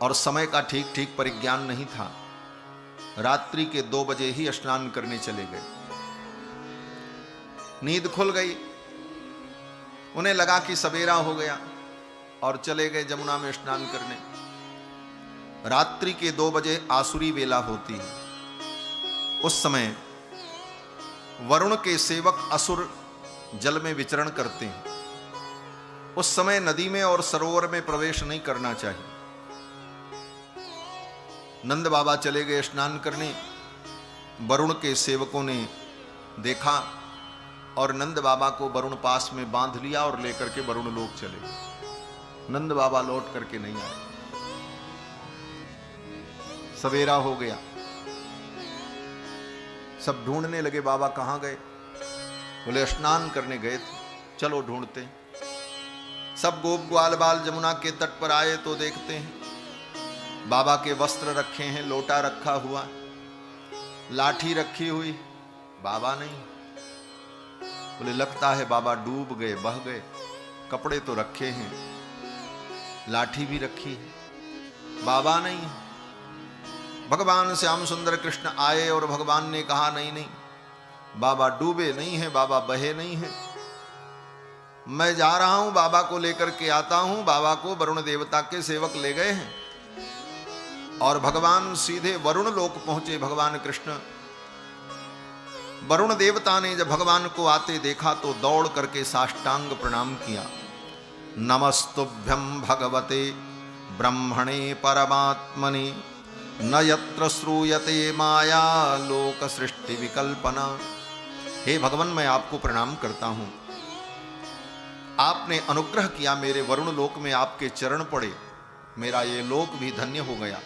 और समय का ठीक ठीक परिज्ञान नहीं था। रात्रि के 2 बजे ही स्नान करने चले गए। नींद खुल गई, उन्हें लगा कि सवेरा हो गया और चले गए जमुना में स्नान करने। रात्रि के 2 बजे आसुरी वेला होती है। उस समय वरुण के सेवक असुर जल में विचरण करते हैं। उस समय नदी में और सरोवर में प्रवेश नहीं करना चाहिए। नंद बाबा चले गए स्नान करने। वरुण के सेवकों ने देखा और नंद बाबा को वरुण पास में बांध लिया और लेकर के वरुण लोक चले गए। नंद बाबा लौट करके नहीं आए। सवेरा हो गया, सब ढूंढने लगे बाबा कहां गए। बोले स्नान करने गए थे, चलो ढूंढते। सब गोप ग्वाल बाल जमुना के तट पर आए तो देखते हैं बाबा के वस्त्र रखे हैं, लोटा रखा हुआ, लाठी रखी हुई, बाबा नहीं। बोले लगता है बाबा डूब गए, बह गए। कपड़े तो रखे हैं, लाठी भी रखी है, बाबा नहीं। भगवान श्याम सुंदर कृष्ण आए और भगवान ने कहा नहीं नहीं, बाबा डूबे नहीं है, बाबा बहे नहीं है। मैं जा रहा हूं, बाबा को लेकर के आता हूं। बाबा को वरुण देवता के सेवक ले गए हैं और भगवान सीधे वरुण लोक पहुंचे। भगवान कृष्ण, वरुण देवता ने जब भगवान को आते देखा तो दौड़ करके साष्टांग प्रणाम किया। नमस्तुभ्यं भगवते ब्रह्मणे परमात्मने, न यत्र श्रूयते माया लोक सृष्टि विकल्पना। हे भगवान, मैं आपको प्रणाम करता हूं। आपने अनुग्रह किया, मेरे वरुण लोक में आपके चरण पड़े, मेरा ये लोक भी धन्य हो गया।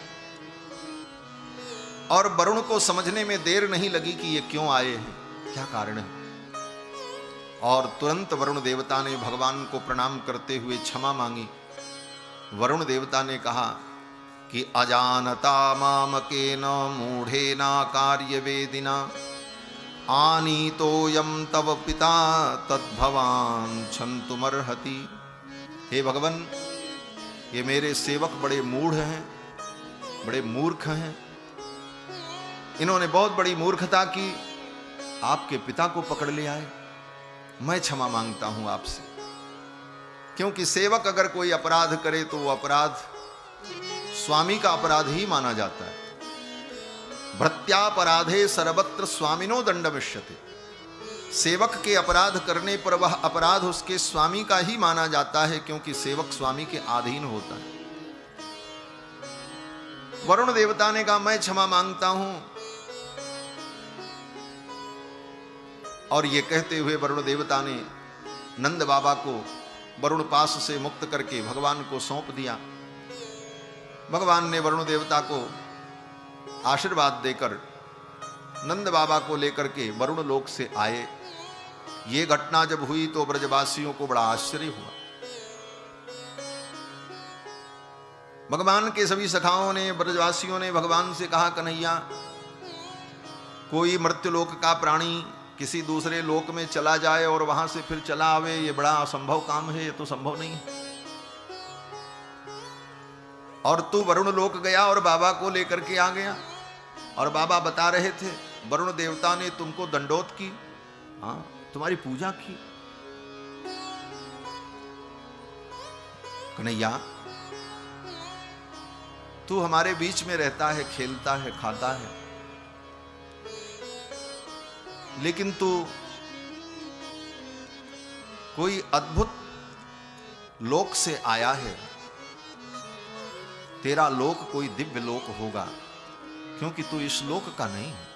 और वरुण को समझने में देर नहीं लगी कि ये क्यों आए हैं, क्या कारण है। और तुरंत वरुण देवता ने भगवान को प्रणाम करते हुए क्षमा मांगी। वरुण देवता ने कहा कि अजानता मामकेन मूढ़ेना कार्यवेदिना, आनीतोयम तव पिता तद्भवान क्षन्तुमर्हति। हे भगवान, ये मेरे सेवक बड़े मूढ़ हैं, बड़े मूर्ख हैं। इन्होंने बहुत बड़ी मूर्खता की, आपके पिता को पकड़ ले आए। मैं क्षमा मांगता हूं आपसे, क्योंकि सेवक अगर कोई अपराध करे तो वो अपराध स्वामी का अपराध ही माना जाता है। भृत्यापराधे सर्वत्र स्वामिनो दंडमिष्यते। सेवक के अपराध करने पर वह अपराध उसके स्वामी का ही माना जाता है, क्योंकि सेवक स्वामी के अधीन होता है। वरुण देवता ने कहा मैं क्षमा मांगता हूं। और ये कहते हुए वरुण देवता ने नंद बाबा को वरुण पास से मुक्त करके भगवान को सौंप दिया। भगवान ने वरुण देवता को आशीर्वाद देकर नंद बाबा को लेकर के वरुण लोक से आए। ये घटना जब हुई तो ब्रजवासियों को बड़ा आश्चर्य हुआ। भगवान के सभी सखाओं ने, ब्रजवासियों ने भगवान से कहा कन्हैया, कोई मृत्युलोक का प्राणी किसी दूसरे लोक में चला जाए और वहां से फिर चला आवे, ये बड़ा असंभव काम है, ये तो संभव नहीं है। और तू वरुण लोक गया और बाबा को लेकर के आ गया, और बाबा बता रहे थे वरुण देवता ने तुमको दंडोत की, हाँ, तुम्हारी पूजा की। कन्हैया, तू हमारे बीच में रहता है, खेलता है, खाता है, लेकिन तू कोई अद्भुत लोक से आया है। तेरा लोक कोई दिव्य लोक होगा, क्योंकि तू इस लोक का नहीं है।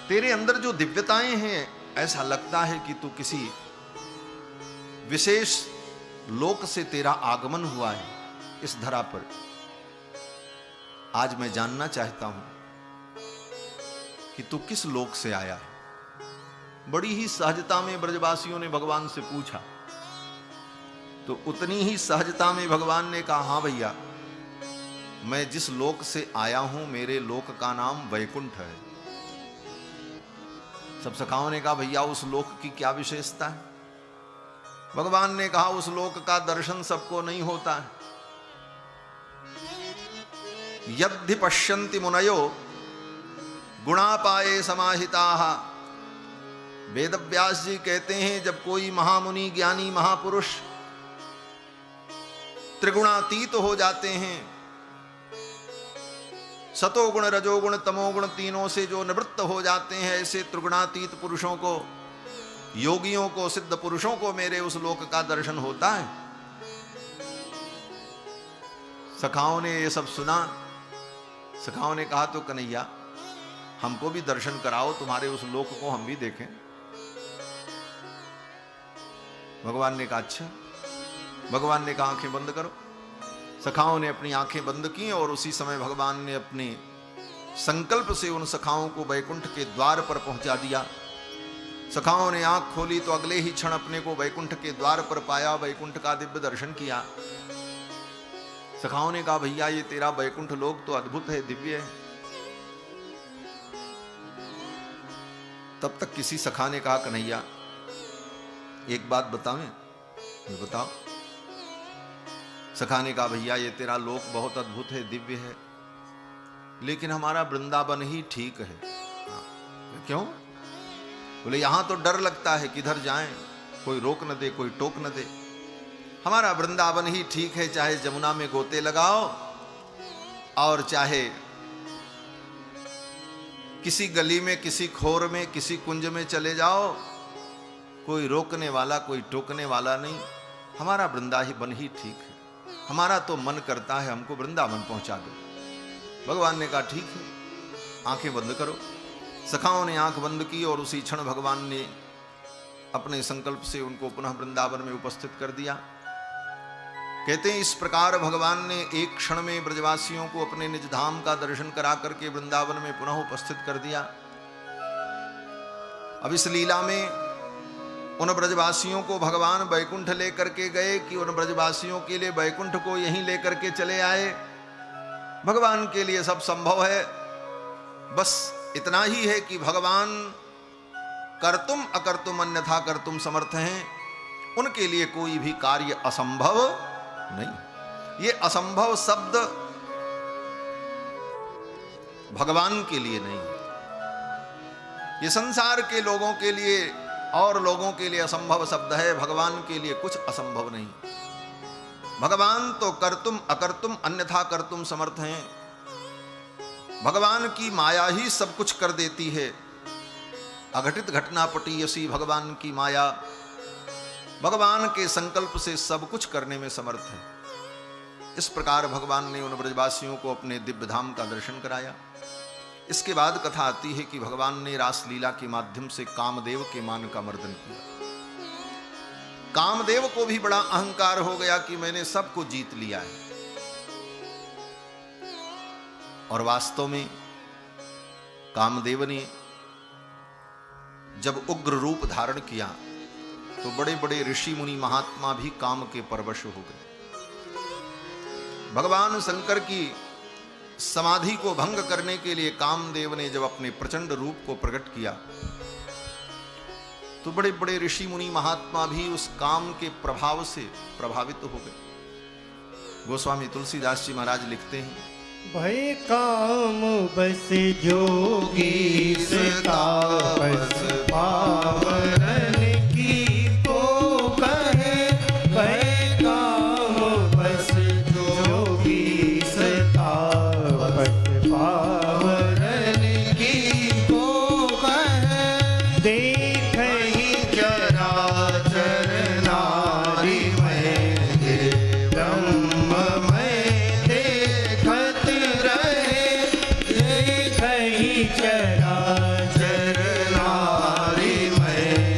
तेरे अंदर जो दिव्यताएं हैं, ऐसा लगता है कि तू किसी विशेष लोक से तेरा आगमन हुआ है इस धरा पर। आज मैं जानना चाहता हूं कि तू किस लोक से आया है। बड़ी ही सहजता में ब्रजवासियों ने भगवान से पूछा, तो उतनी ही सहजता में भगवान ने कहा, हां भैया, मैं जिस लोक से आया हूं, मेरे लोक का नाम वैकुंठ है। सब सखाओं ने कहा, भैया उस लोक की क्या विशेषता है? भगवान ने कहा, उस लोक का दर्शन सबको नहीं होता है। यद्धि पश्यन्ति मुनयो गुणापाये समाहिताः। वेदव्यास जी कहते हैं जब कोई महामुनि ज्ञानी महापुरुष त्रिगुणातीत हो जाते हैं, सतोगुण रजोगुण तमोगुण तीनों से जो निवृत्त हो जाते हैं, ऐसे त्रिगुणातीत पुरुषों को, योगियों को, सिद्ध पुरुषों को मेरे उस लोक का दर्शन होता है। सखाओं ने ये सब सुना। सखाओं ने कहा तो कन्हैया हमको भी दर्शन कराओ, तुम्हारे उस लोक को हम भी देखें। भगवान ने कहा अच्छा। भगवान ने कहा आंखें बंद करो। सखाओं ने अपनी आंखें बंद की और उसी समय भगवान ने अपने संकल्प से उन सखाओं को वैकुंठ के द्वार पर पहुंचा दिया। सखाओं ने आंख खोली तो अगले ही क्षण अपने को वैकुंठ के द्वार पर पाया, वैकुंठ का दिव्य दर्शन किया। सखाओं ने कहा भैया ये तेरा वैकुंठ लोक तो अद्भुत है, दिव्य है। तब तक किसी सखा ने कहा कन्हैया एक बात बतावें। ये बताओ। सखा ने कहा भैया ये तेरा लोक बहुत अद्भुत है, दिव्य है, लेकिन हमारा वृंदावन ही ठीक है। क्यों? बोले यहां तो डर लगता है किधर जाएं, कोई रोक न दे, कोई टोक न दे। हमारा वृंदावन ही ठीक है, चाहे जमुना में गोते लगाओ और चाहे किसी गली में, किसी खोर में, किसी कुंज में चले जाओ, कोई रोकने वाला, कोई टोकने वाला नहीं। हमारा वृंदावन ही ठीक है। हमारा तो मन करता है हमको वृंदावन पहुंचा दो। भगवान ने कहा ठीक है, आंखें बंद करो। सखाओं ने आंख बंद की और उसी क्षण भगवान ने अपने संकल्प से उनको पुनः वृंदावन में उपस्थित कर दिया। कहते हैं इस प्रकार भगवान ने एक क्षण में ब्रजवासियों को अपने निज धाम का दर्शन करा करके वृंदावन में पुनः उपस्थित कर दिया। अब इस लीला में उन ब्रजवासियों को भगवान वैकुंठ लेकर के गए कि उन ब्रजवासियों के लिए वैकुंठ को यहीं लेकर के चले आए। भगवान के लिए सब संभव है, बस इतना ही है कि भगवान कर्तुम अकर्तुम अन्यथा कर्तुम समर्थ हैं। उनके लिए कोई भी कार्य असंभव नहीं। ये असंभव शब्द भगवान के लिए नहीं, ये संसार के लोगों के लिए और लोगों के लिए असंभव शब्द है। भगवान के लिए कुछ असंभव नहीं। भगवान तो कर्तुम अकर्तुम अन्यथा कर्तुम समर्थ हैं। भगवान की माया ही सब कुछ कर देती है। अघटित घटना पटीयसी भगवान की माया, भगवान के संकल्प से सब कुछ करने में समर्थ है। इस प्रकार भगवान ने उन ब्रजवासियों को अपने दिव्य धाम का दर्शन कराया। इसके बाद कथा आती है कि भगवान ने रासलीला के माध्यम से कामदेव के मान का मर्दन किया। कामदेव को भी बड़ा अहंकार हो गया कि मैंने सबको जीत लिया है। और वास्तव में कामदेव ने जब उग्र रूप धारण किया तो बड़े बड़े ऋषि मुनि महात्मा भी काम के परवश हो गए। भगवान शंकर की समाधि को भंग करने के लिए कामदेव ने जब अपने प्रचंड रूप को प्रकट किया तो बड़े बड़े ऋषि मुनि महात्मा भी उस काम के प्रभाव से प्रभावित हो गए। गोस्वामी तुलसीदास जी महाराज लिखते हैं, भय काम बस जोगी तापस पावन की को कहे। भय काम बस जोगी तापस पावन की को कहे। देख ही चराचर नारी में ब्रह्म में देखत रहे। देख ही चराचर नारी में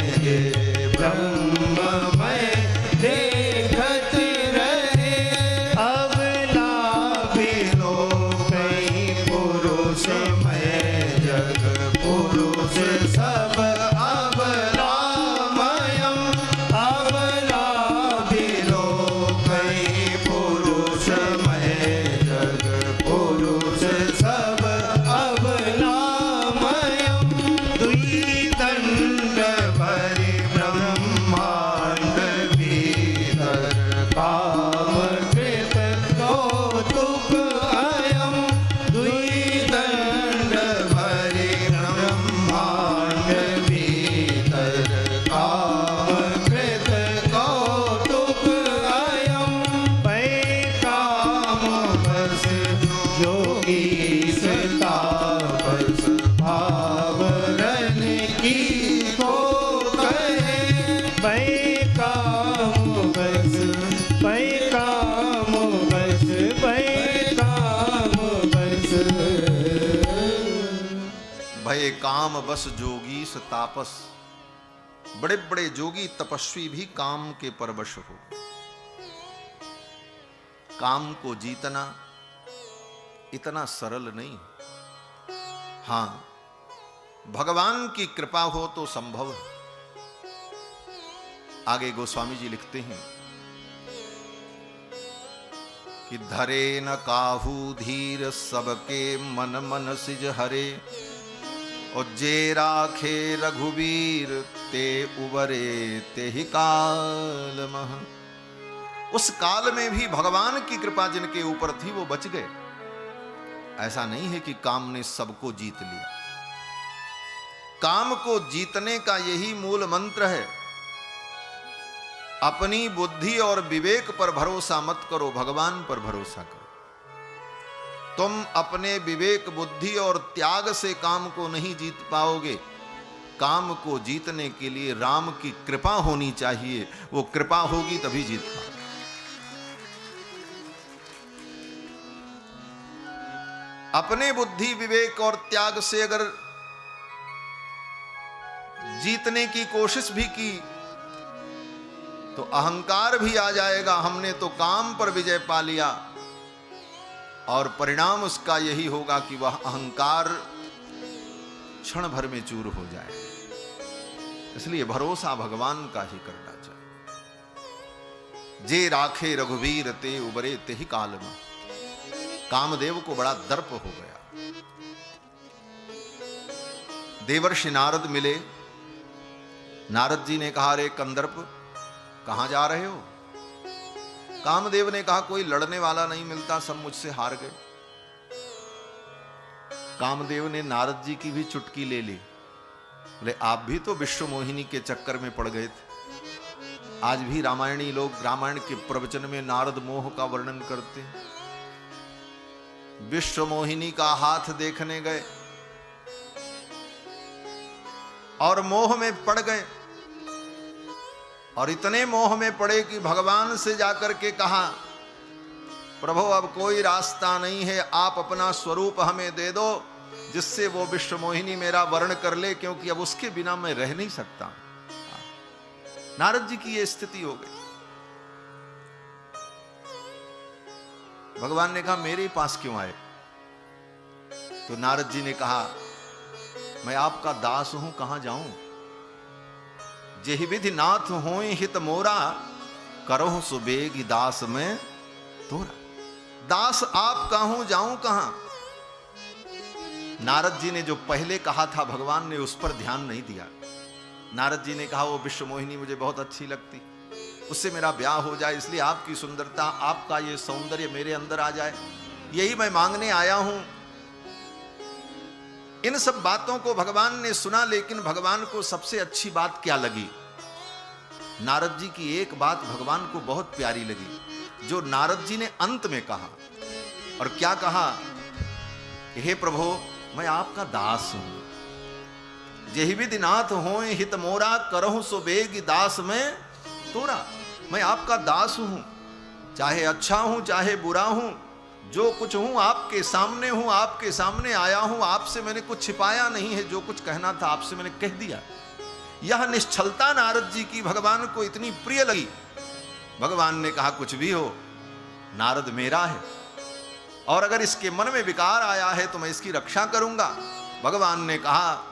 भये काम बस जोगी स तापस। बड़े बड़े जोगी तपस्वी भी काम के परवश हो। काम को जीतना इतना सरल नहीं। हां, भगवान की कृपा हो तो संभव है। आगे गोस्वामी जी लिखते हैं कि धरे न काहू धीर सबके मन मन सिज हरे, और जे राखे रघुवीर ते उबरे ते ही काल मह। उस काल में भी भगवान की कृपा जिनके ऊपर थी वो बच गए। ऐसा नहीं है कि काम ने सबको जीत लिया। काम को जीतने का यही मूल मंत्र है। अपनी बुद्धि और विवेक पर भरोसा मत करो, भगवान पर भरोसा करो। तुम अपने विवेक, बुद्धि और त्याग से काम को नहीं जीत पाओगे। काम को जीतने के लिए राम की कृपा होनी चाहिए। वो कृपा होगी तभी जीत पाओगे। अपने बुद्धि, विवेक और त्याग से अगर जीतने की कोशिश भी की तो अहंकार भी आ जाएगा। हमने तो काम पर विजय पा लिया, और परिणाम उसका यही होगा कि वह अहंकार क्षण भर में चूर हो जाए। इसलिए भरोसा भगवान का ही करना चाहिए। जे राखे रघुवीर ते उबरे ते ही काल में। कामदेव को बड़ा दर्प हो गया। देवर्षि नारद मिले। नारद जी ने कहा, रे कंदर्प कहां जा रहे हो? कामदेव ने कहा, कोई लड़ने वाला नहीं मिलता, सब मुझसे हार गए। कामदेव ने नारद जी की भी चुटकी ले ली। बोले, आप भी तो विश्व मोहिनी के चक्कर में पड़ गए थे। आज भी रामायणी लोग रामायण के प्रवचन में नारद मोह का वर्णन करते हैं। विश्व मोहिनी का हाथ देखने गए और मोह में पड़ गए, और इतने मोह में पड़े कि भगवान से जाकर के कहा, प्रभु अब कोई रास्ता नहीं है, आप अपना स्वरूप हमें दे दो जिससे वो विश्व मोहिनी मेरा वर्ण कर ले, क्योंकि अब उसके बिना मैं रह नहीं सकता। नारद जी की ये स्थिति हो गई। भगवान ने कहा, मेरे पास क्यों आए? तो नारद जी ने कहा, मैं आपका दास हूं, कहां जाऊं? जेहि विधि नाथ होय हित मोरा, करहु सुबेगी दास में तोरा। दास आपका हूं, जाऊं कहां? नारद जी ने जो पहले कहा था, भगवान ने उस पर ध्यान नहीं दिया। नारद जी ने कहा, वो विश्व मोहिनी मुझे बहुत अच्छी लगती, उससे मेरा ब्याह हो जाए, इसलिए आपकी सुंदरता, आपका ये सौंदर्य मेरे अंदर आ जाए, यही मैं मांगने आया हूं। इन सब बातों को भगवान ने सुना, लेकिन भगवान को सबसे अच्छी बात क्या लगी? नारद जी की एक बात भगवान को बहुत प्यारी लगी, जो नारद जी ने अंत में कहा। और क्या कहा? हे प्रभु, मैं आपका दास हूं। जेहि विधि नाथ होय हित मोरा, करहु सो बेगी दास में तोरा। मैं आपका दास हूं, चाहे अच्छा हूं चाहे बुरा हूं, जो कुछ हूं आपके सामने हूं, आपके सामने आया हूं। आपसे मैंने कुछ छिपाया नहीं है, जो कुछ कहना था आपसे मैंने कह दिया। यह निश्चलता नारद जी की भगवान को इतनी प्रिय लगी। भगवान ने कहा, कुछ भी हो, नारद मेरा है, और अगर इसके मन में विकार आया है तो मैं इसकी रक्षा करूंगा। भगवान ने कहा,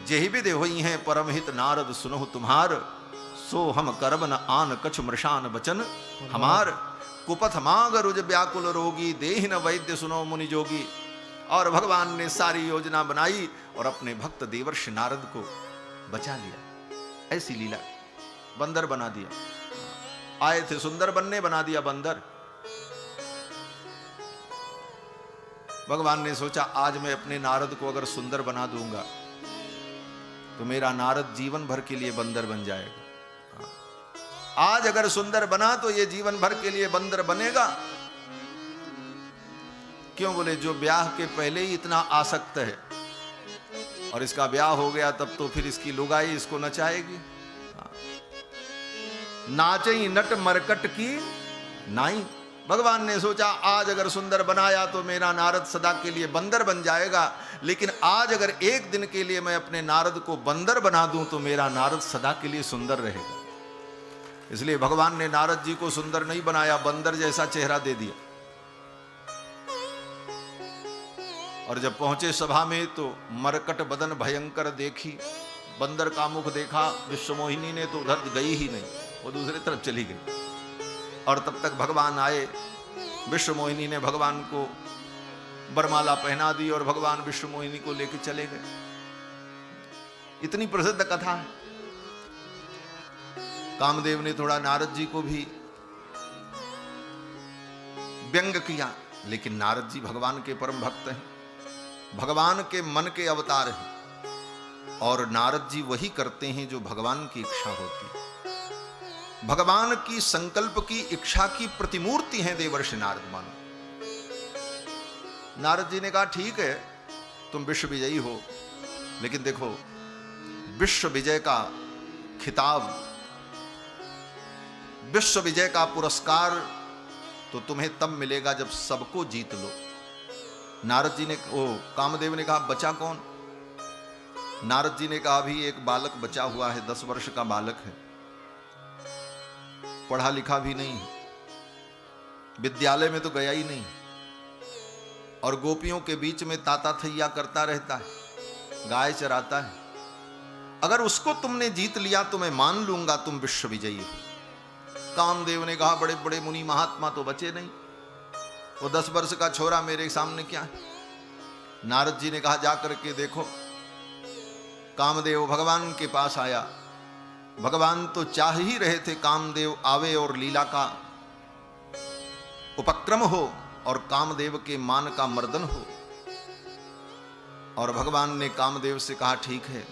जेहि विधि होई हैं परमहित नारद सुनहु तुम्हार, सो हम करब न आन कछु मृषान बचन हमार। कुपथ माग रुज व्याकुल रोगी, देहि न वैद्य सुनो मुनि जोगी। और भगवान ने सारी योजना बनाई और अपने भक्त देवर्षि नारद को बचा लिया। ऐसी लीला, बंदर बना दिया। आए थे सुंदर बनने, बना दिया बंदर। भगवान ने सोचा, आज मैं अपने नारद को अगर सुंदर बना दूंगा तो मेरा नारद जीवन भर के लिए बंदर बन जाएगा। आज अगर सुंदर बना तो ये जीवन भर के लिए बंदर बनेगा। क्यों? बोले, जो ब्याह के पहले ही इतना आसक्त है और इसका ब्याह हो गया तब तो फिर इसकी लुगाई इसको नचाएगी। नाचई नट मरकट की नाई, भगवान ने सोचा आज अगर सुंदर बनाया तो मेरा नारद सदा के लिए बंदर बन जाएगा, लेकिन आज अगर एक दिन के लिए मैं अपने नारद को बंदर बना दूं तो मेरा नारद सदा के लिए सुंदर रहेगा। इसलिए भगवान ने नारद जी को सुंदर नहीं बनाया, बंदर जैसा चेहरा दे दिया। और जब पहुंचे सभा में तो मरकट बदन भयंकर देखी, बंदर का मुख देखा, विश्वमोहिनी ने तो उधर गई ही नहीं, वो दूसरी तरफ चली गई। और तब तक भगवान आए, विश्वमोहिनी ने भगवान को बरमाला पहना दी और भगवान विश्वमोहिनी को लेकर चले गए। इतनी प्रसिद्ध कथा है। कामदेव ने थोड़ा नारद जी को भी व्यंग किया, लेकिन नारद जी भगवान के परम भक्त हैं, भगवान के मन के अवतार हैं, और नारद जी वही करते हैं जो भगवान की इच्छा होती है। भगवान की संकल्प की इच्छा की प्रतिमूर्ति हैं देवर्षि नारद मानो। नारद जी ने कहा ठीक है तुम विश्व विजयी हो, लेकिन देखो विश्व विजय का खिताब, विश्व विजय का पुरस्कार तो तुम्हें तब मिलेगा जब सबको जीत लो। नारद जी ने, कामदेव ने कहा बचा कौन? नारद जी ने कहा अभी एक बालक बचा हुआ है, 10 वर्ष का बालक है, पढ़ा लिखा भी नहीं, विद्यालय में तो गया ही नहीं, और गोपियों के बीच में ताता थैया करता रहता है, गाय चराता है। अगर उसको तुमने जीत लिया तो मैं मान लूंगा तुम विश्व विजयी हो। कामदेव ने कहा बड़े बड़े मुनि महात्मा तो बचे नहीं, वो 10 वर्ष का छोरा मेरे सामने क्या है? नारद जी ने कहा जाकर के देखो। कामदेव भगवान के पास आया। भगवान तो चाह ही रहे थे कामदेव आवे और लीला का उपक्रम हो और कामदेव के मान का मर्दन हो। और भगवान ने कामदेव से कहा ठीक है,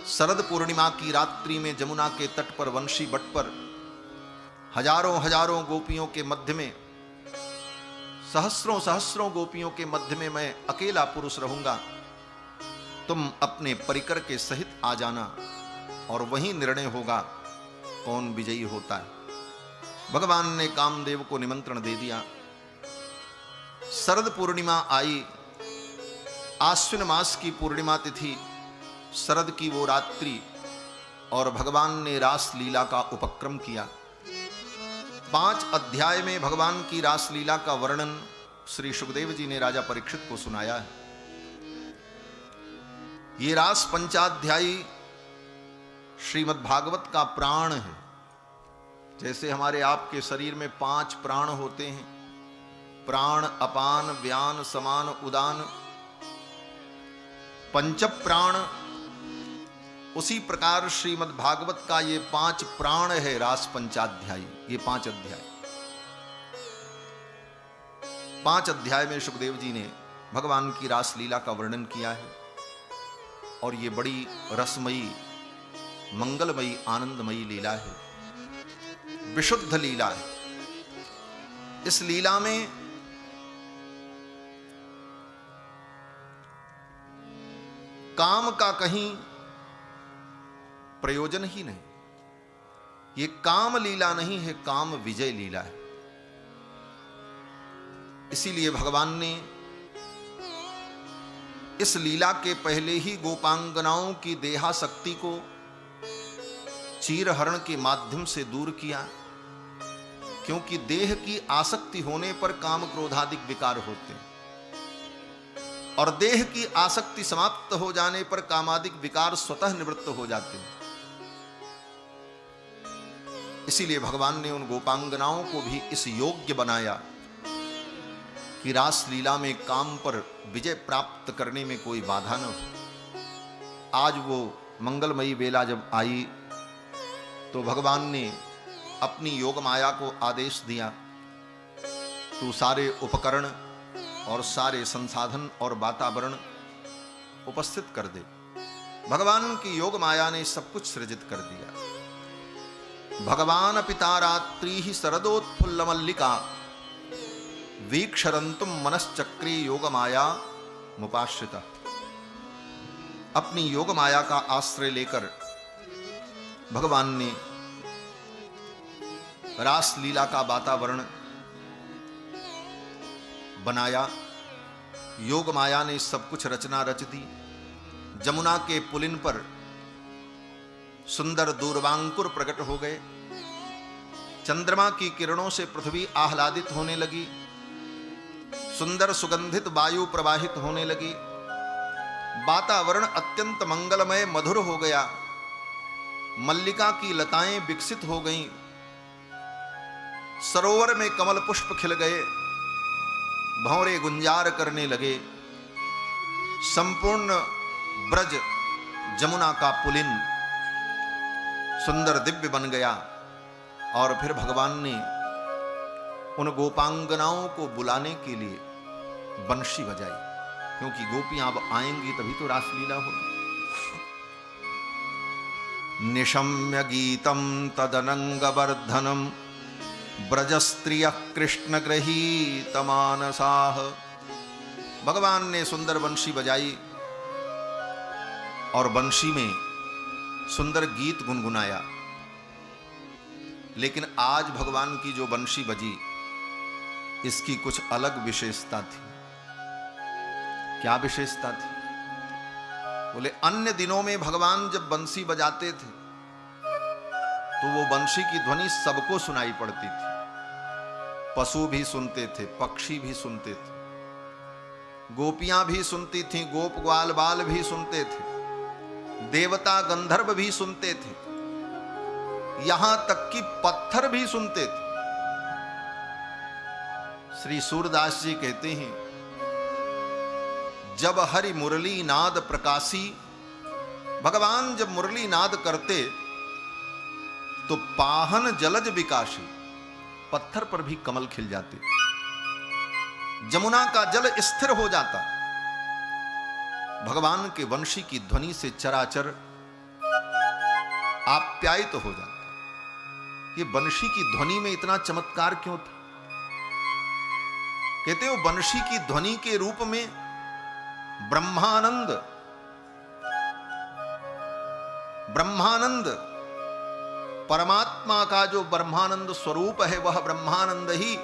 शरद पूर्णिमा की रात्रि में जमुना के तट पर वंशी बट पर हजारों हजारों गोपियों के मध्य में, सहस्रों सहस्रों गोपियों के मध्य में मैं अकेला पुरुष रहूंगा, तुम अपने परिकर के सहित आ जाना और वहीं निर्णय होगा कौन विजयी होता है। भगवान ने कामदेव को निमंत्रण दे दिया। शरद पूर्णिमा आई, आश्विन मास की पूर्णिमा तिथि, शरद की वो रात्रि, और भगवान ने रास लीला का उपक्रम किया। 5 अध्याय में भगवान की रास लीला का वर्णन श्री सुखदेव जी ने राजा परीक्षित को सुनाया है। ये रास पंचाध्यायी श्रीमद् भागवत का प्राण है। जैसे हमारे आपके शरीर में 5 प्राण होते हैं, प्राण अपान व्यान समान उदान, पंच प्राण, उसी प्रकार श्रीमद् भागवत का ये 5 प्राण है रास पंचाध्यायी, ये 5 अध्याय। 5 अध्याय में सुखदेव जी ने भगवान की रास लीला का वर्णन किया है, और ये बड़ी रसमयी, मंगलमयी, आनंदमयी लीला है, विशुद्ध लीला है। इस लीला में काम का कहीं प्रयोजन ही नहीं। ये काम लीला नहीं है, काम विजय लीला है। इसीलिए भगवान ने इस लीला के पहले ही गोपांगनाओं की देहासक्ति को चीरहरण के माध्यम से दूर किया, क्योंकि देह की आसक्ति होने पर काम क्रोधादिक विकार होते हैं, और देह की आसक्ति समाप्त हो जाने पर कामादिक विकार स्वतः निवृत्त हो जाते हैं। इसीलिए भगवान ने उन गोपांगनाओं को भी इस योग्य बनाया कि रास लीला में काम पर विजय प्राप्त करने में कोई बाधा न हो। आज वो मंगलमयी बेला जब आई तो भगवान ने अपनी योग माया को आदेश दिया, तू सारे उपकरण और सारे संसाधन और वातावरण उपस्थित कर दे। भगवान की योग माया ने सब कुछ सृजित कर दिया। भगवान पिता रात्रि ही शरदोत्फुल्ल मल्लिका वीक्षरंतुम मनश्चक्री योग माया मुपाश्रिता। अपनी योग माया का आश्रय लेकर भगवान ने रास लीला का वातावरण बनाया। योग माया ने सब कुछ रचना रच दी। जमुना के पुलिन पर सुंदर दूर्वांकुर प्रकट हो गए। चंद्रमा की किरणों से पृथ्वी आह्लादित होने लगी। सुंदर सुगंधित वायु प्रवाहित होने लगी। वातावरण अत्यंत मंगलमय मधुर हो गया। मल्लिका की लताएं विकसित हो गईं। सरोवर में कमल पुष्प खिल गए। भंवरे गुंजार करने लगे। संपूर्ण ब्रज जमुना का पुलिन सुंदर दिव्य बन गया। और फिर भगवान ने उन गोपांगनाओं को बुलाने के लिए बंशी बजाई, क्योंकि गोपियां अब आएंगी तभी तो रासलीला होगी। निशम्य गीतम तदनंगवर्धनम ब्रजस्त्रिय कृष्ण गृहीत मानसाः। भगवान ने सुंदर बंशी बजाई और बंशी में सुंदर गीत गुनगुनाया। लेकिन आज भगवान की जो बंशी बजी, इसकी कुछ अलग विशेषता थी। क्या विशेषता थी? बोले अन्य दिनों में भगवान जब बंसी बजाते थे तो वो बंशी की ध्वनि सबको सुनाई पड़ती थी। पशु भी सुनते थे, पक्षी भी सुनते थे, गोपियां भी सुनती थीं, गोप ग्वाल बाल भी सुनते थे, देवता गंधर्व भी सुनते थे, यहां तक कि पत्थर भी सुनते थे। श्री सूरदास जी कहते हैं, जब हरि मुरली नाद प्रकाशी, भगवान जब मुरली नाद करते तो पाहन जलज विकासी, पत्थर पर भी कमल खिल जाते, जमुना का जल स्थिर हो जाता। भगवान के वंशी की ध्वनि से चराचर आप्यायित हो जाता। ये बंशी की ध्वनि में इतना चमत्कार क्यों था? कहते हो बंशी की ध्वनि के रूप में ब्रह्मानंद परमात्मा का जो ब्रह्मानंद स्वरूप है, वह ब्रह्मानंद ही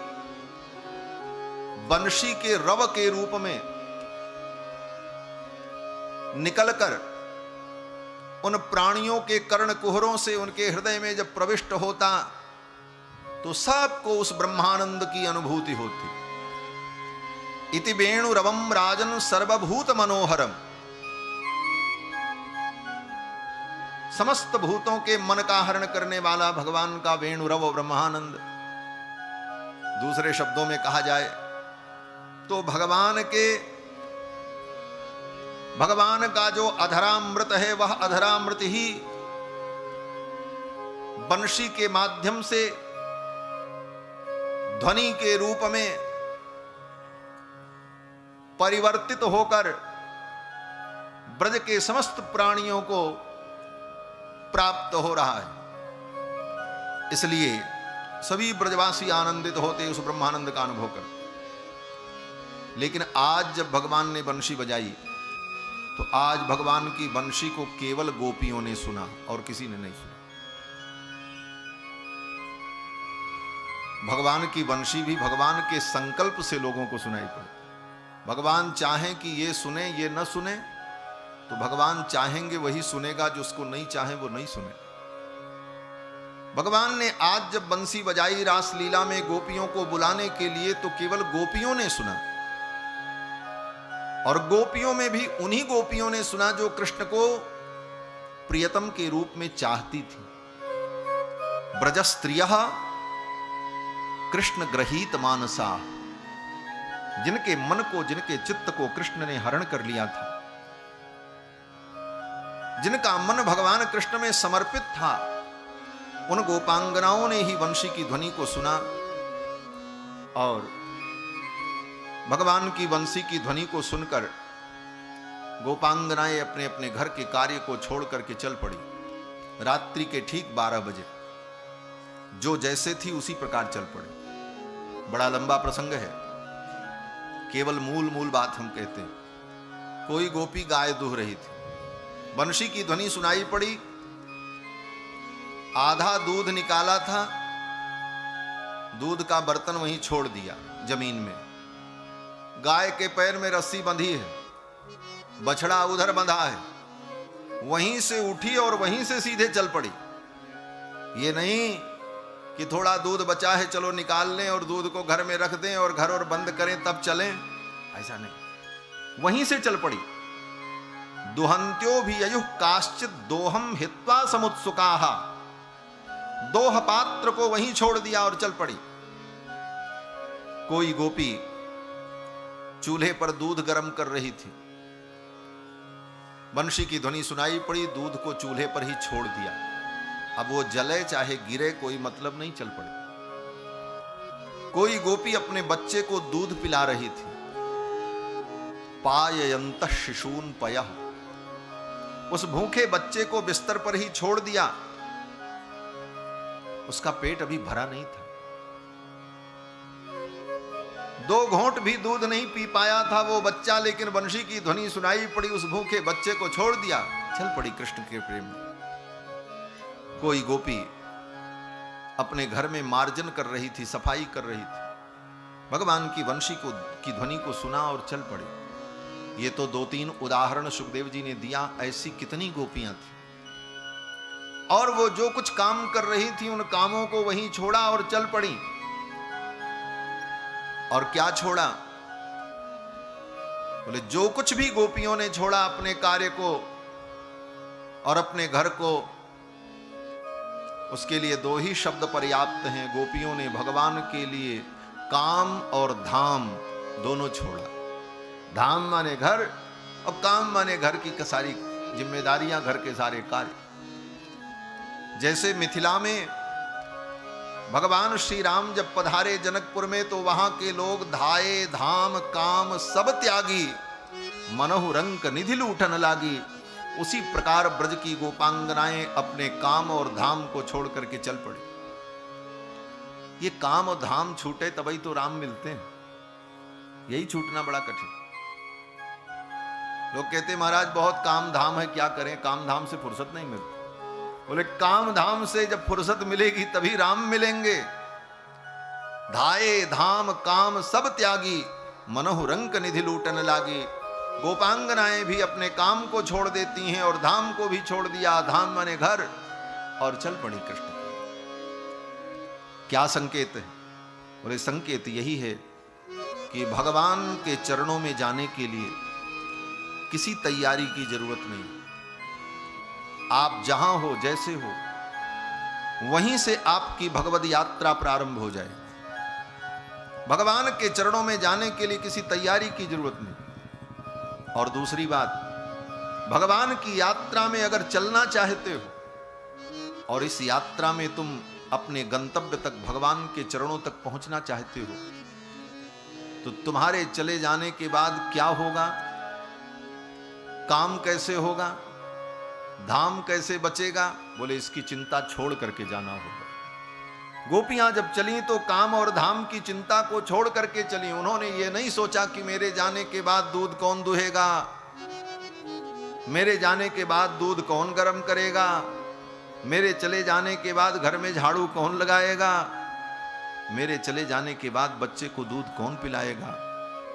बंशी के रव के रूप में निकलकर उन प्राणियों के कर्ण कुहरों से उनके हृदय में जब प्रविष्ट होता तो सबको उस ब्रह्मानंद की अनुभूति होती। इति वेणु रवम राजन सर्वभूत मनोहरम, समस्त भूतों के मन का हरण करने वाला भगवान का वेणु रव ब्रह्मानंद। दूसरे शब्दों में कहा जाए तो भगवान का जो अधरामृत है, वह अधरामृत ही बंशी के माध्यम से ध्वनि के रूप में परिवर्तित होकर ब्रज के समस्त प्राणियों को प्राप्त हो रहा है। इसलिए सभी ब्रजवासी आनंदित होते उस ब्रह्मानंद का अनुभव कर। लेकिन आज जब भगवान ने बंशी बजाई तो आज भगवान की बंशी को केवल गोपियों ने सुना और किसी ने नहीं सुना। भगवान की बंशी भी भगवान के संकल्प से लोगों को सुनाई पड़ी। भगवान चाहें कि ये सुने ये न सुने तो भगवान चाहेंगे वही सुनेगा, जो उसको नहीं चाहे वो नहीं सुने। भगवान ने आज जब बंसी बजाई रासलीला में गोपियों को बुलाने के लिए, तो केवल गोपियों ने सुना। और गोपियों में भी उन्हीं गोपियों ने सुना जो कृष्ण को प्रियतम के रूप में चाहती थी। ब्रजस्त्रियः कृष्ण गृहीत मानसा, जिनके मन को, जिनके चित्त को कृष्ण ने हरण कर लिया था, जिनका मन भगवान कृष्ण में समर्पित था, उन गोपांगनाओं ने ही वंशी की ध्वनि को सुना और भगवान की वंशी की ध्वनि को सुनकर गोपांगनाएं अपने अपने घर के कार्य को छोड़ करके चल पड़ी। रात्रि के ठीक 12 बजे जो जैसे थी उसी प्रकार चल पड़े। बड़ा लंबा प्रसंग है, केवल मूल बात हम कहते हैं। कोई गोपी गाय दूह रही थी, बंशी की ध्वनि सुनाई पड़ी, आधा दूध निकाला था, दूध का बर्तन वहीं छोड़ दिया जमीन में, गाय के पैर में रस्सी बंधी है, बछड़ा उधर बंधा है, वहीं से उठी और वहीं से सीधे चल पड़ी। ये नहीं कि थोड़ा दूध बचा है चलो निकाल लें और दूध को घर में रख दें और घर और बंद करें तब चलें, ऐसा नहीं, वहीं से चल पड़ी। दुहंत्यो भी अयुः काश्चित दोहम हित्वा समुत्सुकाः, दोह पात्र को वहीं छोड़ दिया और चल पड़ी। कोई गोपी चूल्हे पर दूध गर्म कर रही थी, बंशी की ध्वनि सुनाई पड़ी, दूध को चूल्हे पर ही छोड़ दिया। अब वो जले चाहे गिरे कोई मतलब नहीं, चल पड़ी। कोई गोपी अपने बच्चे को दूध पिला रही थी, पाययन्तः शिशून् पयः, उस भूखे बच्चे को बिस्तर पर ही छोड़ दिया, उसका पेट अभी भरा नहीं था, 2 घोंट भी दूध नहीं पी पाया था वो बच्चा, लेकिन बंशी की ध्वनि सुनाई पड़ी, उस भूखे बच्चे को छोड़ दिया, चल पड़ी कृष्ण के प्रेम में। कोई गोपी अपने घर में मार्जन कर रही थी, सफाई कर रही थी, भगवान की बंशी की ध्वनि को सुना और चल पड़ी। ये तो 2-3 उदाहरण सुखदेव जी ने दिया, ऐसी कितनी गोपियां थी। और वो जो कुछ काम कर रही थी उन कामों को वहीं छोड़ा और चल पड़ी। और क्या छोड़ा? बोले जो कुछ भी गोपियों ने छोड़ा अपने कार्य को और अपने घर को, उसके लिए 2 ही शब्द पर्याप्त हैं। गोपियों ने भगवान के लिए काम और धाम दोनों छोड़ा। धाम माने घर और काम माने घर की सारी जिम्मेदारियां, घर के सारे कार्य। जैसे मिथिला में भगवान श्री राम जब पधारे जनकपुर में तो वहां के लोग धाये धाम काम सब त्यागी, मनहु रंक निधि लूटन लागी। उसी प्रकार ब्रज की गोपांगनाएं अपने काम और धाम को छोड़ करके चल पड़ी। ये काम और धाम छूटे तभी तो राम मिलते हैं, यही छूटना बड़ा कठिन। लोग कहते महाराज बहुत काम धाम है, क्या करें, काम धाम से फुर्सत नहीं मिलती। बोले काम धाम से जब फुर्सत मिलेगी तभी राम मिलेंगे। धाये धाम काम सब त्यागी, मनहु रंक निधि लूटन लागी। गोपांगनाएं भी अपने काम को छोड़ देती हैं और धाम को भी छोड़ दिया, धाम माने घर, और चल पड़ी कृष्ण। क्या संकेत है? बोले संकेत यही है कि भगवान के चरणों में जाने के लिए किसी तैयारी की जरूरत नहीं। आप जहां हो, जैसे हो, वहीं से आपकी भगवद यात्रा प्रारंभ हो जाए। भगवान के चरणों में जाने के लिए किसी तैयारी की जरूरत नहीं। और दूसरी बात, भगवान की यात्रा में अगर चलना चाहते हो और इस यात्रा में तुम अपने गंतव्य तक, भगवान के चरणों तक पहुंचना चाहते हो, तो तुम्हारे चले जाने के बाद क्या होगा, काम कैसे होगा, धाम कैसे बचेगा? बोले इसकी चिंता छोड़ करके जाना होगा। गोपियां जब चली तो काम और धाम की चिंता को छोड़ करके चली। उन्होंने ये नहीं सोचा कि मेरे जाने के बाद दूध कौन दुहेगा, मेरे जाने के बाद दूध कौन गर्म करेगा, मेरे चले जाने के बाद घर में झाड़ू कौन लगाएगा, मेरे चले जाने के बाद बच्चे को दूध कौन पिलाएगा,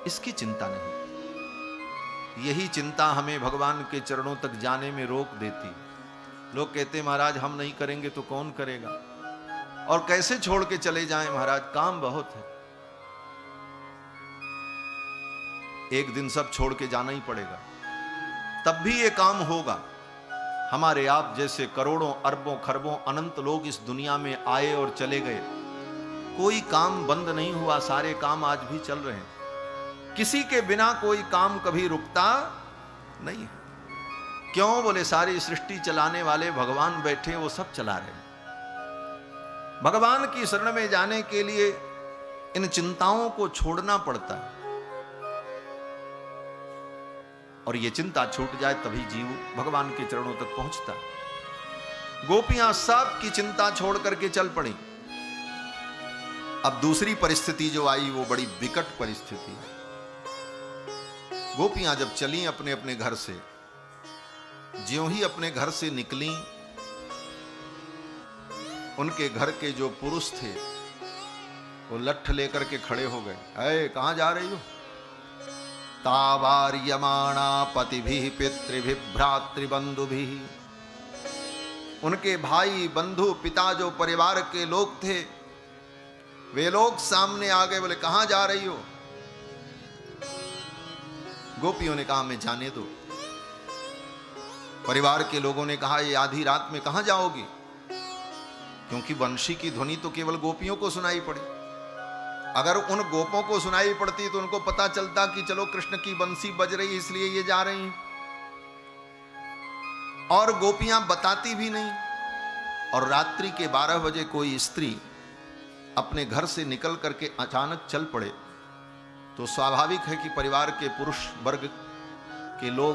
इसकी चिंता नहीं। यही चिंता हमें भगवान के चरणों तक जाने में रोक देती। लोग कहते महाराज हम नहीं करेंगे तो कौन करेगा, और कैसे छोड़ के चले जाएं महाराज, काम बहुत है। एक दिन सब छोड़ के जाना ही पड़ेगा, तब भी ये काम होगा। हमारे आप जैसे करोड़ों अरबों खरबों अनंत लोग इस दुनिया में आए और चले गए, कोई काम बंद नहीं हुआ, सारे काम आज भी चल रहे हैं। किसी के बिना कोई काम कभी रुकता नहीं है। क्यों? बोले सारी सृष्टि चलाने वाले भगवान बैठे, वो सब चला रहे हैं। भगवान की शरण में जाने के लिए इन चिंताओं को छोड़ना पड़ता है, और ये चिंता छूट जाए तभी जीव भगवान के चरणों तक पहुंचता। गोपियां सब की चिंता छोड़ करके चल पड़ी। अब दूसरी परिस्थिति जो आई वो बड़ी विकट परिस्थिति है। गोपियां जब चली अपने अपने घर से, ज्यों ही अपने घर से निकली, उनके घर के जो पुरुष थे वो लठ लेकर के खड़े हो गए। अरे कहां जा रही हो? तावार्यमाणा पतिभिः पितृभिः भ्रातृबंधुभिः। उनके भाई बंधु पिता जो परिवार के लोग थे वे लोग सामने आ गए, बोले कहां जा रही हो? गोपियों ने कहा मैं जाने दो। परिवार के लोगों ने कहा ये आधी रात में कहां जाओगी? क्योंकि वंशी की ध्वनि तो केवल गोपियों को सुनाई पड़ी। अगर उन गोपों को सुनाई पड़ती तो उनको पता चलता कि चलो कृष्ण की बंसी बज रही इसलिए ये जा रही हैं, और गोपियां बताती भी नहीं। और रात्रि के 12 बजे कोई स्त्री अपने घर से निकल करके अचानक चल पड़े तो स्वाभाविक है कि परिवार के पुरुष वर्ग के लोग